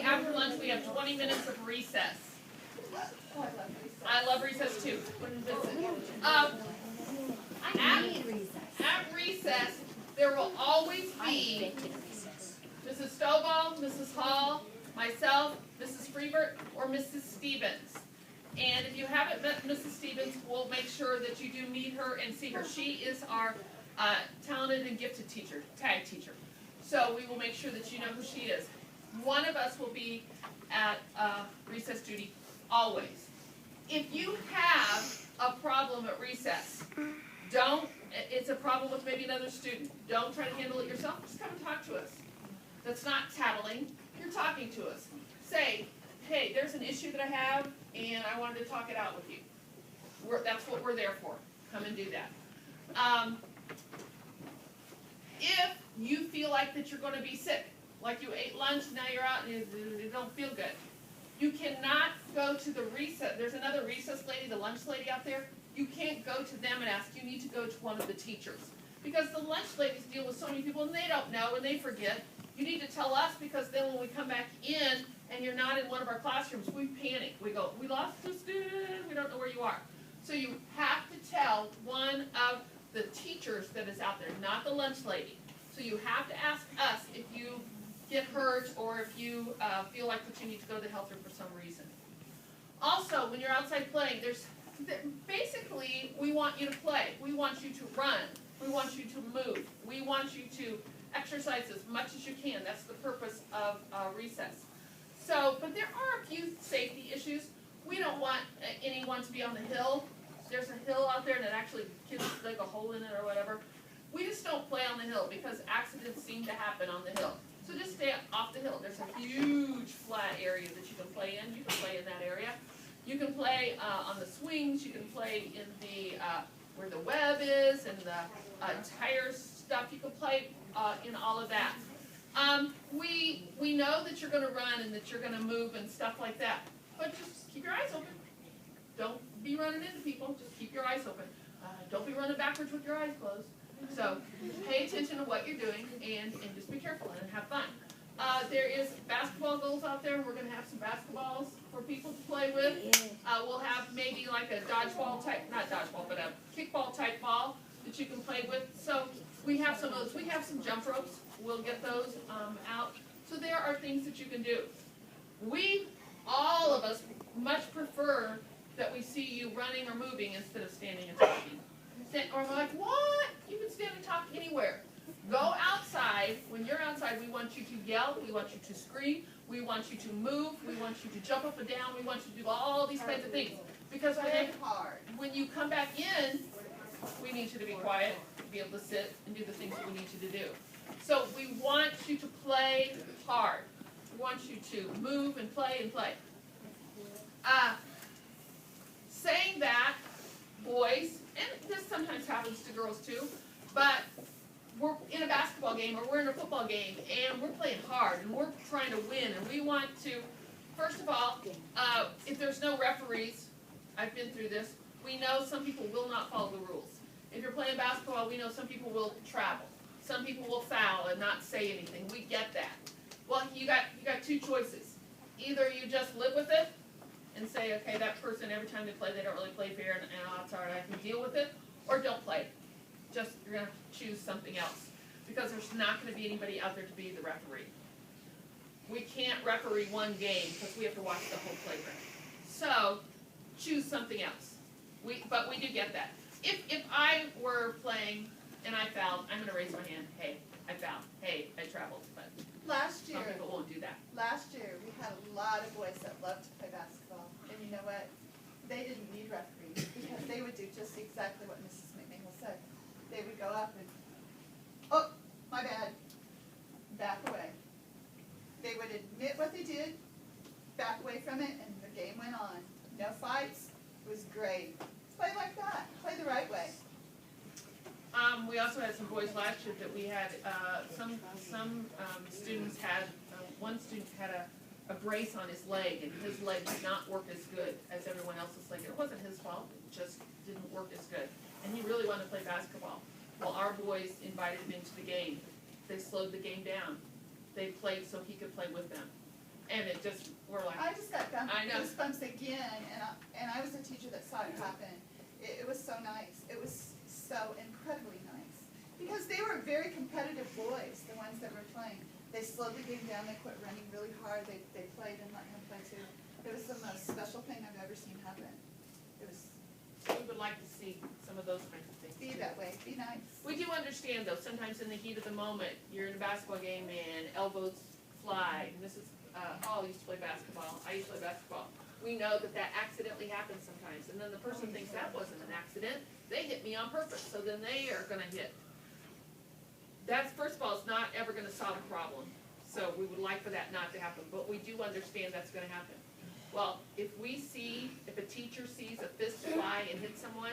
after lunch we have 20 minutes of recess. I love recess too. At recess, there will always be Mrs. Stovall, Mrs. Hall, myself, Mrs. Freebert, or Mrs. Stevens. And if you haven't met Mrs. Stevens, we'll make sure that you do meet her and see her. She is our talented and gifted teacher, tag teacher. So we will make sure that you know who she is. One of us will be at recess duty always. If you have a problem at recess, it's a problem with maybe another student. Don't try to handle it yourself. Just come and talk to us. That's not tattling. You're talking to us. Say, hey, there's an issue that I have, and I wanted to talk it out with you. That's what we're there for. Come and do that. If you feel like that you're going to be sick, like you ate lunch, now you're out and you don't feel good, you cannot go to the recess. There's another recess lady, the lunch lady out there. You can't go to them and ask. You need to go to one of the teachers. Because the lunch ladies deal with so many people, and they don't know, and they forget. You need to tell us, because then when we come back in and you're not in one of our classrooms, we panic. We go, we lost a student, we don't know where you are. So you have to tell one of the teachers that is out there, not the lunch lady. So you have to ask us if you get hurt or if you feel like that you need to go to the health room for some reason. Also, when you're outside playing, basically we want you to play. We want you to run. We want you to move. We want you to exercise as much as you can. That's the purpose of recess. So, but there are a few safety issues. We don't want anyone to be on the hill. There's a hill out there that actually kids dig a hole in it or whatever. We just don't play on the hill because accidents seem to happen on the hill. So just stay off the hill. There's a huge flat area that you can play in. You can play in that area. You can play on the swings. You can play in the where the web is and the tire stuff. You can play in all of that. We know that you're going to run and that you're going to move and stuff like that. But just keep your eyes open. Don't be running into people. Just keep your eyes open. Don't be running backwards with your eyes closed. So pay attention to what you're doing and just be careful and have fun. There is basketball goals out there. We're going to have some basketballs for people to play with. We'll have maybe like a dodgeball type, not dodgeball, but a kickball type ball that you can play with. So we have some of those. We have some jump ropes. We'll get those out. So there are things that you can do. All of us, much prefer that we see you running or moving instead of standing and talking. Or we're like, what? You can stand and talk anywhere. Go outside. When you're outside, we want you to yell. We want you to scream. We want you to move. We want you to jump up and down. We want you to do all these kinds of things. Because when you come back in, we need you to be quiet, be able to sit, and do the things that we need you to do. So we want you to play hard. We want you to move and play and play. Saying that, boys, and this sometimes happens to girls too, but we're in a basketball game or we're in a football game and we're playing hard and we're trying to win and we want to, first of all, if there's no referees, I've been through this, we know some people will not follow the rules. If you're playing basketball, we know some people will travel. Some people will foul and not say anything. We get that. Well, you got two choices. Either you just live with it and say, okay, that person, every time they play, they don't really play fair, and it's all right, I can deal with it, or don't play. Just, you're going to choose something else, because there's not going to be anybody out there to be the referee. We can't referee one game, because we have to watch the whole playground. So, choose something else. But we do get that. If I were playing, and I fouled, I'm going to raise my hand, hey, I fouled, hey, I traveled, but last year, some people won't do that. Last year, we had a lot of boys that loved to play basketball. And you know what? They didn't need referees because they would do just exactly what Mrs. McNeil said. They would go up and, oh, my bad, back away. They would admit what they did, back away from it, and the game went on. No fights. It was great. Play like that. Play the right way. We also had some boys last year that we had, some students had, one student had a brace on his leg, and his leg did not work as good as everyone else's leg. It wasn't his fault, it just didn't work as good. And he really wanted to play basketball. Well, our boys invited him into the game. They slowed the game down. They played so he could play with them. And it just, we're like, I just got I know. goosebumps again, and I was a teacher that saw it happen. It was so nice. It was so incredibly nice. Because they were very competitive boys, the ones that were playing. They slowly came down, they quit running really hard, they played and let him play too. It was the most special thing I've ever seen happen. It was, we would like to see some of those kinds of things. be too. that way, be nice. We do understand though, sometimes in the heat of the moment, you're in a basketball game and elbows fly. And this is, Paul used to play basketball, I used to play basketball. We know that that accidentally happens sometimes, and then the person thinks that wasn't an accident, they hit me on purpose, so then they are gonna hit. That's, first of all, it's not ever gonna solve a problem, so we would like for that not to happen, but we do understand that's gonna happen. Well, if a teacher sees a fist fly and hit someone,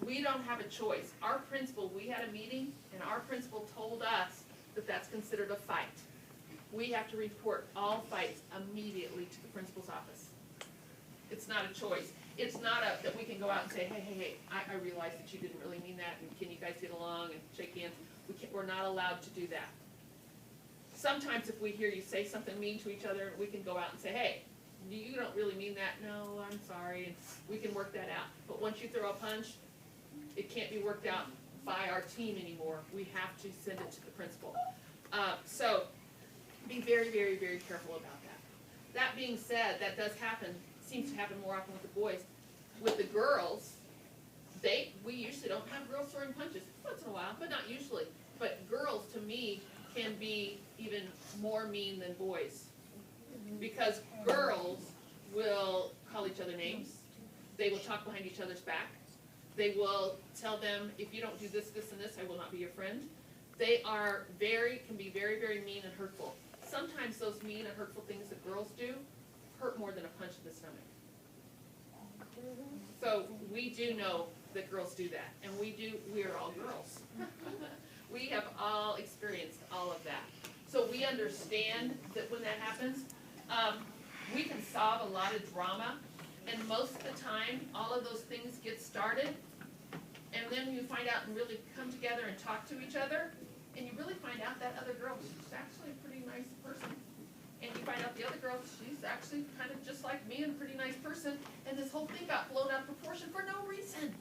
we don't have a choice. Our principal, we had a meeting, and our principal told us that that's considered a fight. We have to report all fights immediately to the principal's office. It's not a choice. It's not that we can go out and say, hey, I realize that you didn't really mean that, and can you guys get along and shake hands? We're not allowed to do that. Sometimes if we hear you say something mean to each other, we can go out and say, hey, you don't really mean that. No, I'm sorry, and we can work that out. But once you throw a punch, it can't be worked out by our team anymore. We have to send it to the principal. So be very, very, very careful about that. That being said, that does happen, seems to happen more often with the boys. With the girls, we usually don't have girls throwing punches, once in a while, but not usually. But girls, to me, can be even more mean than boys. Because girls will call each other names, they will talk behind each other's back, they will tell them, if you don't do this, this, and this, I will not be your friend. They can be very, very mean and hurtful. Sometimes those mean and hurtful things that girls do hurt more than a punch in the stomach. So we do know that girls do that, and we are all girls. We have all experienced all of that. So we understand that when that happens, we can solve a lot of drama, and most of the time, all of those things get started, and then you find out and really come together and talk to each other, and you really find out that other girl, she's actually a pretty nice person. And you find out the other girl, she's actually kind of just like me and a pretty nice person, and this whole thing got blown out of proportion for no reason.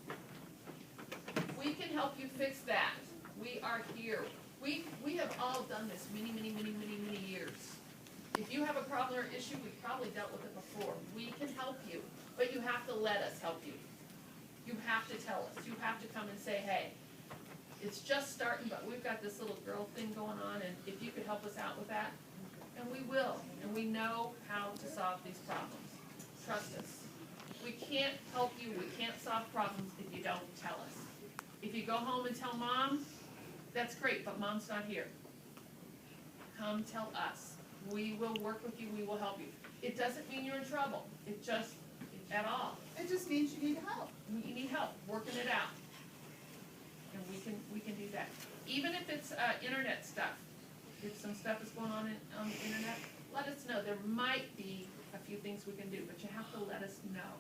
We can help you fix that. We are here. We have all done this many, many, many, many, many years. If you have a problem or issue, we've probably dealt with it before. We can help you, but you have to let us help you. You have to tell us. You have to come and say, hey, it's just starting, but we've got this little girl thing going on, and if you could help us out with that, and we will, and we know how to solve these problems. Trust us. We can't help you, we can't solve problems if you don't tell us. If you go home and tell mom, that's great, but mom's not here. Come tell us. We will work with you, we will help you. It doesn't mean you're in trouble, at all. It just means you need help. You need help working it out. And we can do that. Even if it's internet stuff. If some stuff is going on the internet, let us know. There might be a few things we can do, but you have to let us know.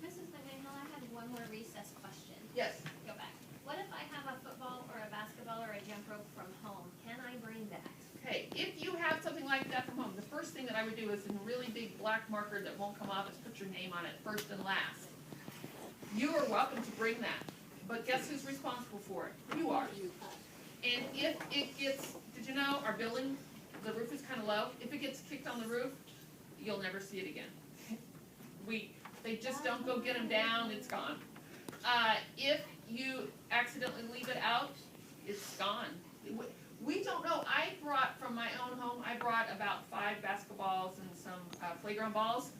Mrs. McNichol, I had one more recess question. Yes. Go back. What if I have a football or a basketball or a jump rope from home? Can I bring that? Okay, if you have something like that from home, the first thing that I would do is in a really big black marker that won't come off is put your name on it, first and last. You are welcome to bring that, but guess who's responsible for it? You are. And if it gets, did you know our building, the roof is kind of low? If it gets kicked on the roof, you'll never see it again. They just don't go get them down, it's gone. If you accidentally leave it out, it's gone. We don't know. I brought from my own home, I brought about 5 basketballs and some playground balls.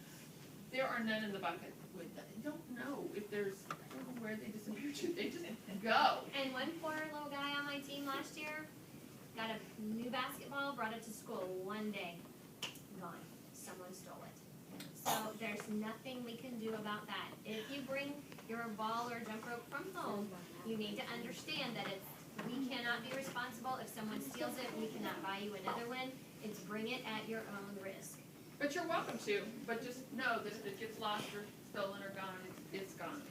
There are none in the bucket. I don't know if I don't know where they disappeared to. They just go. And one poor little guy on my team last year got a new basketball, brought it to school one day, gone. Someone stole it. So there's nothing we can do about that. If you bring your ball or jump rope from home, you need to understand that we cannot be responsible if someone steals it. We cannot buy you another one. It's bring it at your own risk. But you're welcome to, but just know that if it gets lost or stolen or gone, it's gone.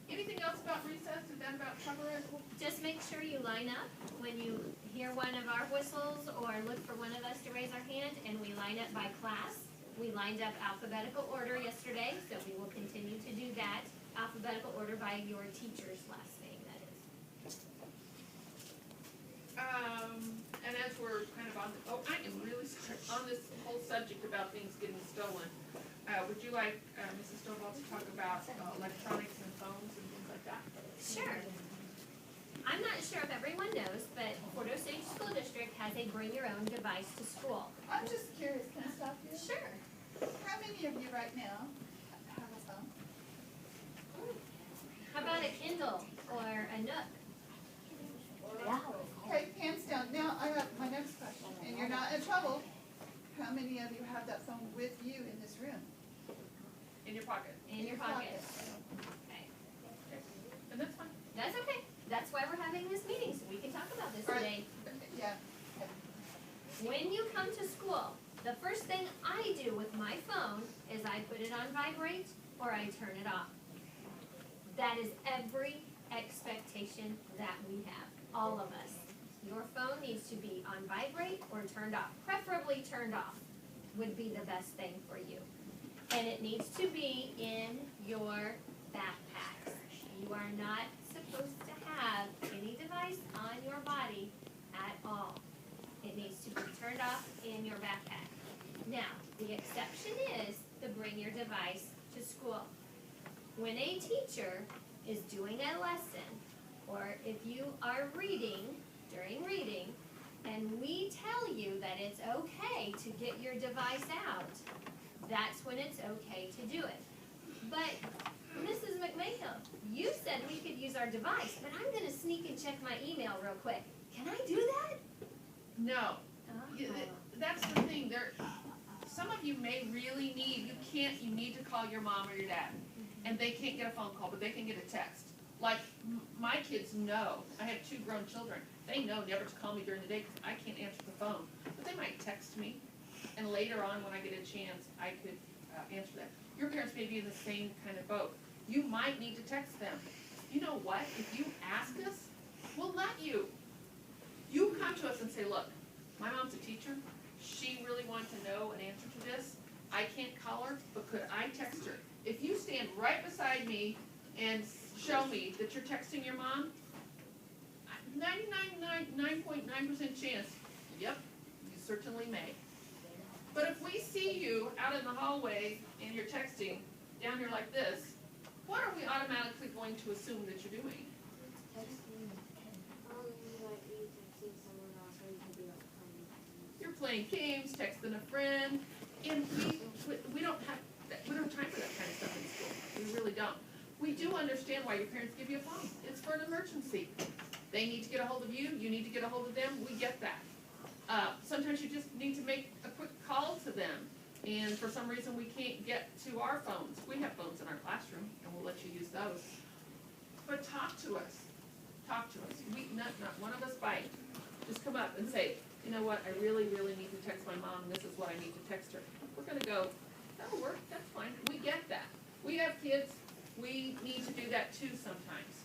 Anything else about recess? Did that about cover it? Just make sure you line up when you hear one of our whistles or look for one of us to raise our hand, and we line up by class. We lined up alphabetical order yesterday, so we will continue to do that. Alphabetical order by your teacher's last name, that is. And as we're kind of on, I am really sorry, on this whole subject about things getting stolen. Would you like, Mrs. Stovall, to talk about electronics and phones and things like that? Sure. I'm not sure if everyone knows, but Fort Osage School District has a bring your own device to school. I'm just curious, can I stop you? Sure. How many of you right now have a phone? How about a Kindle or a Nook? Okay, hands down. Now, I have my next question, and you're not in trouble. How many of you have that phone with you in this room? In your pocket. In your pocket. Okay. And that's fine. That's okay. That's why we're having this meeting, so we can talk about this today. Yeah. When you come to school, the first thing I do with my phone is I put it on vibrate or I turn it off. That is every expectation that we have, all of us. Your phone needs to be on vibrate or turned off, preferably turned off would be the best thing for you. And it needs to be in your backpacks. You are not supposed to have any device on your body at all. It needs to be turned off in your backpack. Now, the exception is to bring your device to school. When a teacher is doing a lesson, or if you are reading, during reading, and we tell you that it's okay to get your device out, that's when it's okay to do it. But, Mrs. McMahill, you said we could use our device, but I'm gonna sneak and check my email real quick. Can I do that? No. Oh. That's the thing. Some of you may really need, you need to call your mom or your dad. And they can't get a phone call, but they can get a text. Like, my kids know, I have 2 grown children, they know never to call me during the day because I can't answer the phone. But they might text me, and later on when I get a chance, I could answer that. Your parents may be in the same kind of boat. You might need to text them. You know what? If you ask us, we'll let you. You come to us and say, look, my mom's a teacher. She really wanted to know an answer to this. I can't call her, but could I text her? If you stand right beside me and show me that you're texting your mom, 99.9% chance, yep, you certainly may. But if we see you out in the hallway and you're texting down here like this, what are we automatically going to assume that you're doing? You're playing games, texting a friend, and we don't have time for that kind of stuff in school. We really don't. We do understand why your parents give you a phone. It's for an emergency. They need to get a hold of you. You need to get a hold of them. We get that. Sometimes you just need to make a quick call to them, and for some reason we can't get to our phones. We have phones in our classroom, and we'll let you use those. But talk to us. Talk to us. Not one of us bite. Just come up and say, you know what, I really, really need to text my mom, and this is what I need to text her. We're going to go, that'll work, that's fine. We get that. We have kids, we need to do that too sometimes.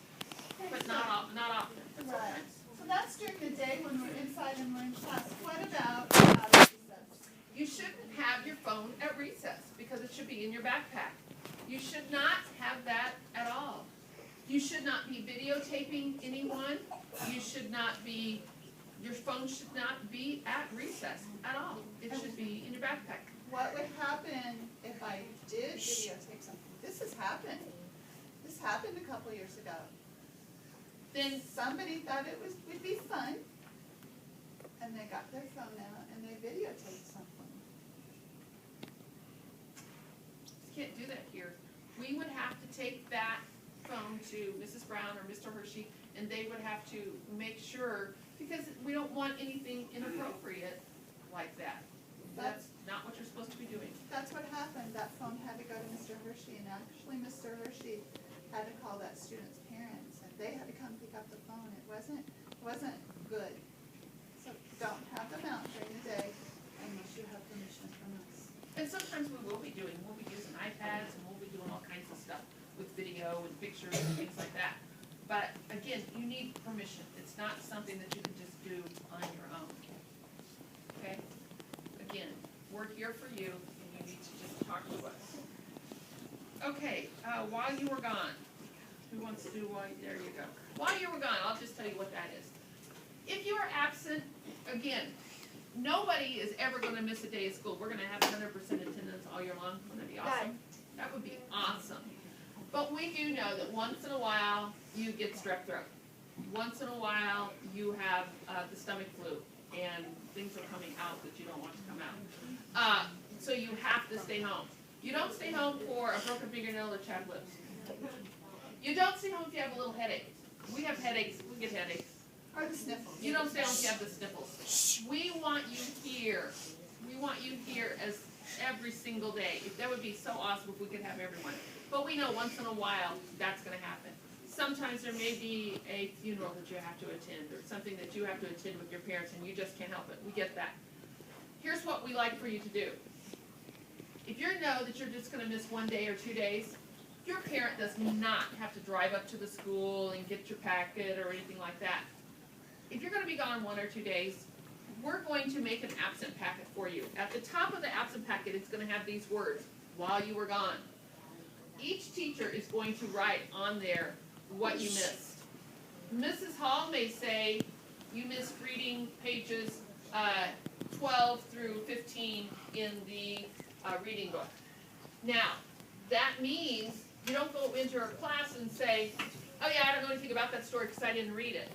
But not often, but Right. sometimes. So that's during the day when we're inside and we're in class. What about out of recess? You shouldn't have your phone at recess because it should be in your backpack. You should not have that at all. You should not be videotaping anyone. You should not be, your phone should not be at recess at all. It should be in your backpack. What would happen if I did videotape something? This has happened. This happened a couple years ago. Then Somebody thought it would be fun, and they got their phone out and they videotaped something. you can't do that here. We would have to take that phone to Mrs. Brown or Mr. Hershey, and they would have to make sure, because we don't want anything inappropriate like that. That's not what you're supposed to be doing. That's what happened. That phone had to go to Mr. Hershey, and actually Mr. Hershey had to call that student's parents, and they had to come pick up the phone. It wasn't good. So don't have them out during the day unless you have permission from us. And sometimes we'll be using iPads, and we'll be doing all kinds of stuff with video and pictures and things like that. But again, you need permission. It's not something that you can just do on your own. Okay? Again, we're here for you, and you need to just talk to us. Okay, while you were gone, who wants to do there you go. While you were gone, I'll just tell you what that is. If you are absent, again, nobody is ever gonna miss a day of school. We're gonna have 100% attendance all year long. Wouldn't that be awesome? That would be awesome. But we do know that once in a while, you get strep throat. Once in a while, you have the stomach flu, and things are coming out that you don't want to come out. So you have to stay home. You don't stay home for a broken fingernail or chapped lips. You don't stay home if you have a little headache. We have headaches. We get headaches. Or the sniffles. You don't stay home if you have the sniffles. We want you here. We want you here as every single day. That would be so awesome if we could have everyone. But we know once in a while that's going to happen. Sometimes there may be a funeral that you have to attend or something that you have to attend with your parents and you just can't help it. We get that. Here's what we like for you to do. If you know that you're just going to miss 1 day or 2 days, your parent does not have to drive up to the school and get your packet or anything like that. If you're going to be gone 1 or 2 days, we're going to make an absent packet for you. At the top of the absent packet, it's going to have these words, while you were gone. Each teacher is going to write on there what you missed. Mrs. Hall may say, you missed reading pages 12 through 15 in the reading book. Now, that means you don't go into her class and say, oh yeah, I don't know anything about that story because I didn't read it.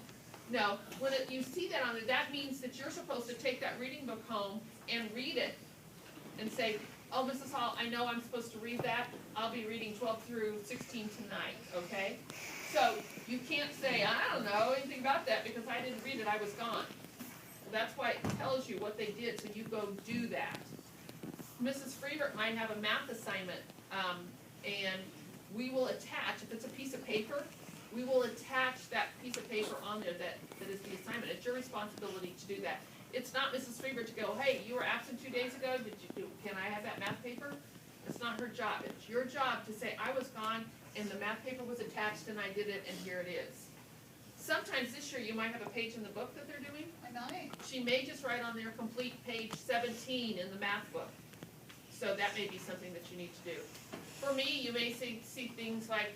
No, when you see that on there, that means that you're supposed to take that reading book home and read it and say, oh, Mrs. Hall, I know I'm supposed to read that. I'll be reading 12 through 16 tonight, okay? So you can't say, I don't know anything about that because I didn't read it, I was gone. Well, that's why it tells you what they did, so you go do that. Mrs. Freebert might have a math assignment, and we will attach, if it's a piece of paper, we will attach that piece of paper on there that is the assignment. It's your responsibility to do that. It's not Mrs. Freebert to go, hey, you were absent 2 days ago, can I have that math paper? It's not her job. It's your job to say, I was gone, and the math paper was attached, and I did it, and here it is. Sometimes this year you might have a page in the book that they're doing. I might. She may just write on there complete page 17 in the math book. So that may be something that you need to do. For me, you may see things like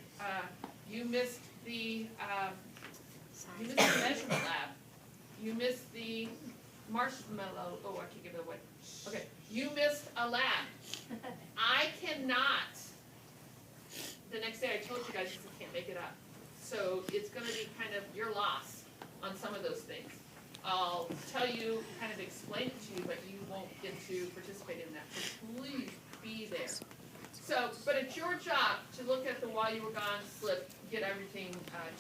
you missed the measurement lab. You missed the marshmallow. Oh, I can't give it away. Okay, you missed a lab. I cannot. The next day I told you guys I can't make it up. So it's going to be kind of your loss on some of those things. I'll tell you, kind of explain it to you, but you won't get to participate in that. So please be there. So, but it's your job to look at the while you were gone slip, get everything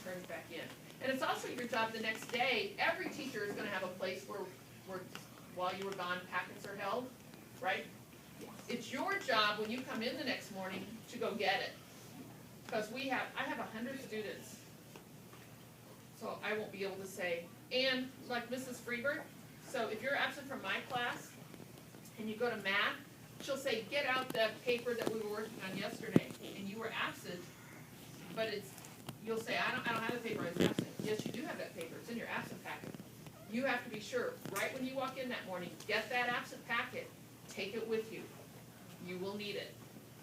turned back in. And it's also your job the next day. Every teacher is going to have a place where while you were gone packets are held, right? It's your job when you come in the next morning to go get it. Because I have 100 students. So I won't be able to say, and like Mrs. Freebert, so if you're absent from my class and you go to math, she'll say, get out that paper that we were working on yesterday, and you were absent, but you'll say, I don't have the paper, I was absent. Yes, you do have that paper, it's in your absent packet. You have to be sure, right when you walk in that morning, get that absent packet, take it with you. You will need it,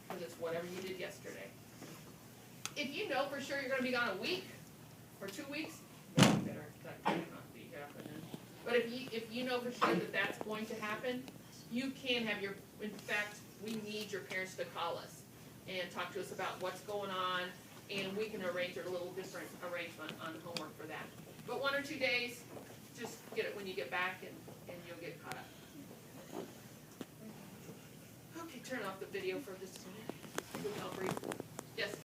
because it's whatever you did yesterday. If you know for sure you're going to be gone a week or 2 weeks, then you better, that cannot be happening. But if you know for sure that that's going to happen, you can have in fact, we need your parents to call us and talk to us about what's going on, and we can arrange a little different arrangement on homework for that. But 1 or 2 days, just get it when you get back, and you'll get caught up. Okay, turn off the video for just a minute. Yes?